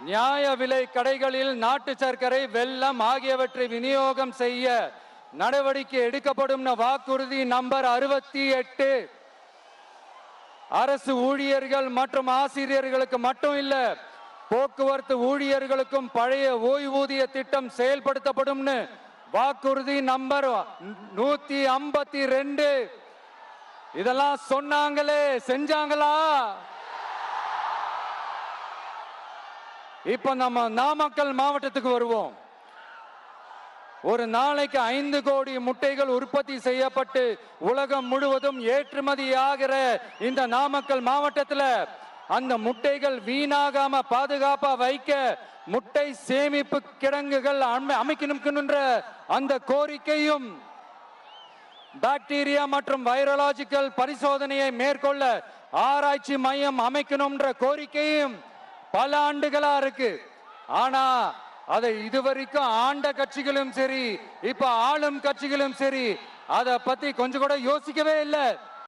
நியாய விலை கடைகளில் நாட்டு சர்க்கரை, வெல்லம் ஆகியவற்றை விநியோகம் செய்ய நடவடிக்கை எடுக்கப்படும் வாக்குறுதி நம்பர் 68. அரசு ஊழியர்கள் மற்றும் ஆசிரியர்களுக்கு மட்டும் இல்ல, போக்குவரத்து ஊழியர்களுக்கும் பழைய ஓய்வூதிய திட்டம் செயல்படுத்தப்படும் வாக்குறுதி நம்பர் 152. இதெல்லாம் சொன்னாங்களே, செஞ்சாங்களா? இப்ப நம்ம நாமக்கல் மாவட்டத்துக்கு வருவோம். ஒரு நாளைக்கு 5 கோடி முட்டைகள் உற்பத்தி செய்யப்பட்டு உலகம் முழுவதும் ஏற்றுமதி ஆகிற இந்த நாமக்கல் மாவட்டத்தில் அந்த முட்டைகள் வீணாகாம பாதுகாப்பா வைக்க முட்டை சேமிப்பு கிடங்குகள் அமைக்கணும்ன்ற அந்த கோரிக்கையும், பாக்டீரியா மற்றும் வைரலாஜிக்கல் பரிசோதனையை மேற்கொள்ள ஆராய்ச்சி மையம் அமைக்கணும்ன்ற கோரிக்கையும் பல ஆண்டுகளா இருக்கு. ஆனா அதை இதுவரைக்கும் ஆண்ட கட்சிகளும் சரி, இப்ப ஆளும் கட்சிகளும் சரி, அதை பத்தி கொஞ்சம் கூட யோசிக்கவே இல்லை.